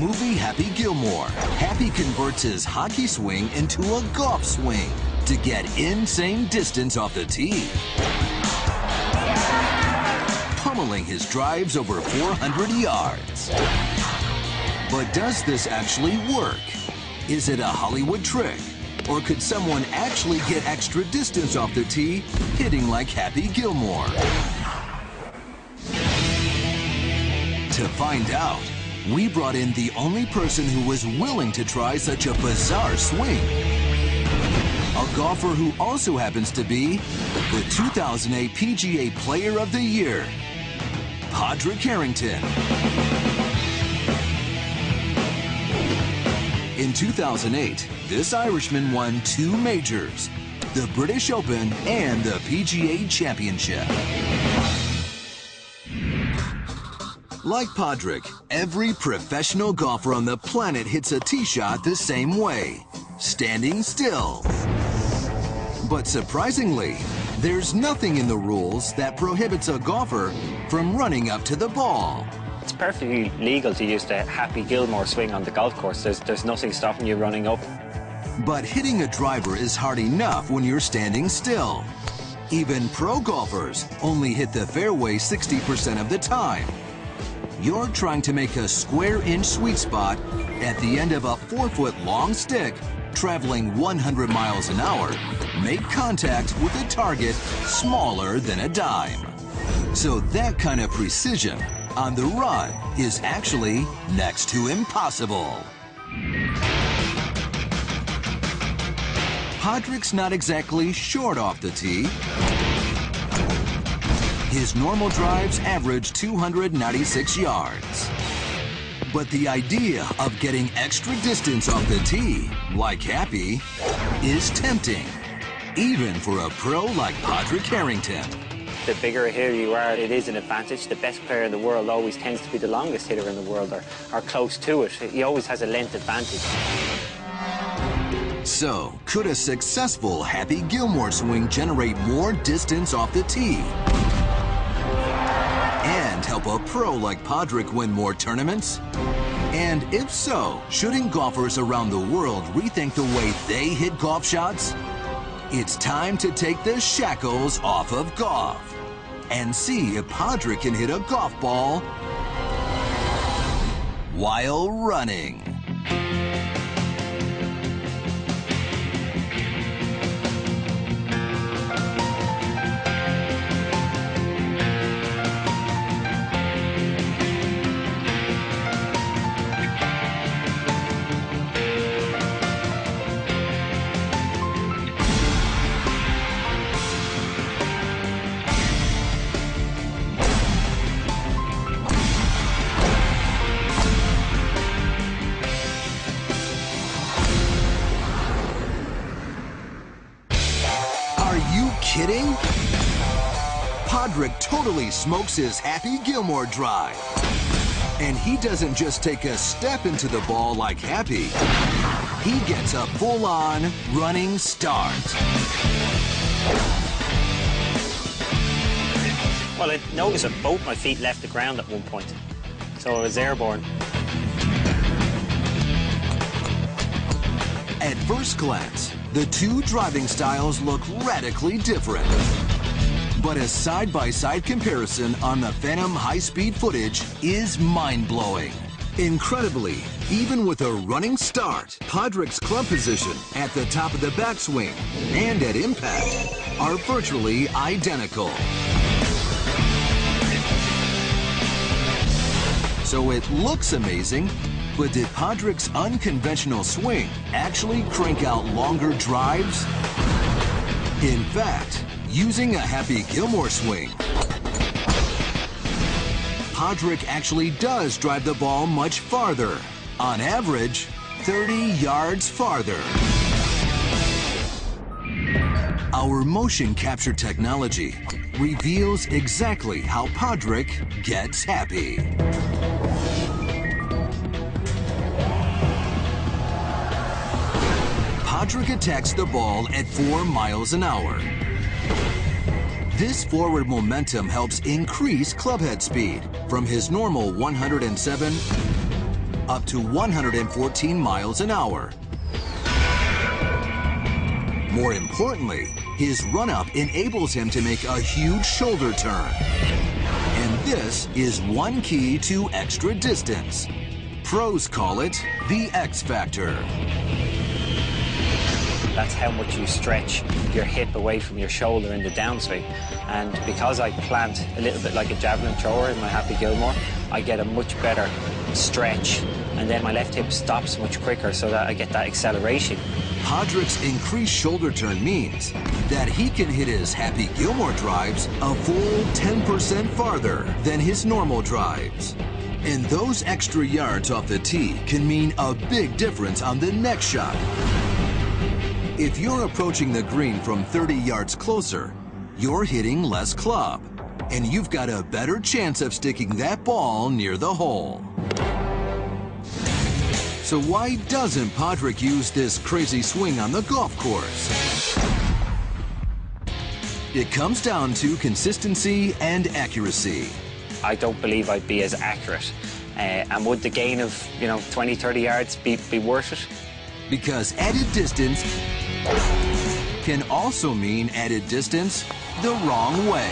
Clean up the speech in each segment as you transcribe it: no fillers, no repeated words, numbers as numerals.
movie Happy Gilmore, Happy converts his hockey swing into a golf swing to get insane distance off the tee, pummeling his drives over 400 yards. But does this actually work? Is it a Hollywood trick? Or could someone actually get extra distance off the tee hitting like Happy Gilmore? To find out, we brought in the only person who was willing to try such a bizarre swing. A golfer who also happens to be the 2008 PGA Player of the Year, Padraig Harrington. In 2008, this Irishman won 2 majors, the British Open and the PGA Championship. Like Padraig, every professional golfer on the planet hits a tee shot the same way, standing still. But surprisingly, there's nothing in the rules that prohibits a golfer from running up to the ball. It's perfectly legal to use the Happy Gilmore swing on the golf course. There's nothing stopping you running up. But hitting a driver is hard enough when you're standing still. Even pro golfers only hit the fairway 60% of the time. You're trying to make a square-inch sweet spot at the end of a 4-foot-long stick, traveling 100 miles an hour, make contact with a target smaller than a dime. So that kind of precision on the run is actually next to impossible. Padraig's not exactly short off the tee. His normal drives average 296 yards. But the idea of getting extra distance off the tee, like Happy, is tempting, even for a pro like Padraig Harrington. The bigger a hitter you are, it is an advantage. The best player in the world always tends to be the longest hitter in the world, or close to it. He always has a length advantage. So, could a successful Happy Gilmore swing generate more distance off the tee? And help a pro like Padraig win more tournaments? And if so, shouldn't golfers around the world rethink the way they hit golf shots? It's time to take the shackles off of golf and see if Padraig can hit a golf ball while running. Kidding? Padraig totally smokes his Happy Gilmore drive. And he doesn't just take a step into the ball like Happy. He gets a full-on running start. Well, I noticed that both my feet left the ground at one point, so I was airborne. At first glance, the two driving styles look radically different. But a side-by-side comparison on the Phantom high-speed footage is mind-blowing. Incredibly, even with a running start, Padraig's club position at the top of the backswing and at impact are virtually identical. So it looks amazing, but did Padraig's unconventional swing actually crank out longer drives? In fact, using a Happy Gilmore swing, Padraig actually does drive the ball much farther, on average, 30 yards farther. Our motion capture technology reveals exactly how Padraig gets happy. Padraig attacks the ball at 4 miles an hour. This forward momentum helps increase clubhead speed from his normal 107 up to 114 miles an hour. More importantly, his run-up enables him to make a huge shoulder turn. And this is one key to extra distance. Pros call it the X factor. That's how much you stretch your hip away from your shoulder in the downswing. And because I plant a little bit like a javelin thrower in my Happy Gilmore, I get a much better stretch, and then my left hip stops much quicker so that I get that acceleration. Padraig's increased shoulder turn means that he can hit his Happy Gilmore drives a full 10% farther than his normal drives. And those extra yards off the tee can mean a big difference on the next shot. If you're approaching the green from 30 yards closer, you're hitting less club, and you've got a better chance of sticking that ball near the hole. So why doesn't Padraig use this crazy swing on the golf course? It comes down to consistency and accuracy. I don't believe I'd be as accurate. And would the gain of, 20, 30 yards be worth it? Because added distance can also mean added distance the wrong way.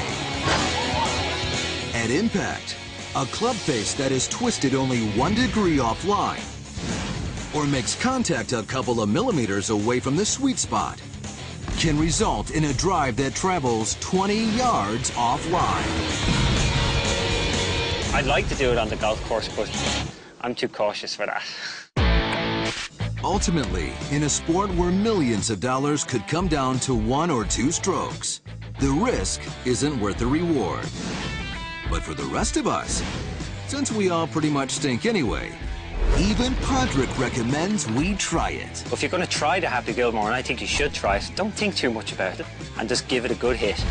At impact, a club face that is twisted only 1 degree offline or makes contact a couple of millimeters away from the sweet spot can result in a drive that travels 20 yards offline. I'd like to do it on the golf course, but I'm too cautious for that. Ultimately, in a sport where millions of dollars could come down to 1 or 2 strokes, the risk isn't worth the reward. But for the rest of us, since we all pretty much stink anyway, even Padraig recommends we try it. If you're going to try the Happy Gilmore, and I think you should try it, don't think too much about it and just give it a good hit.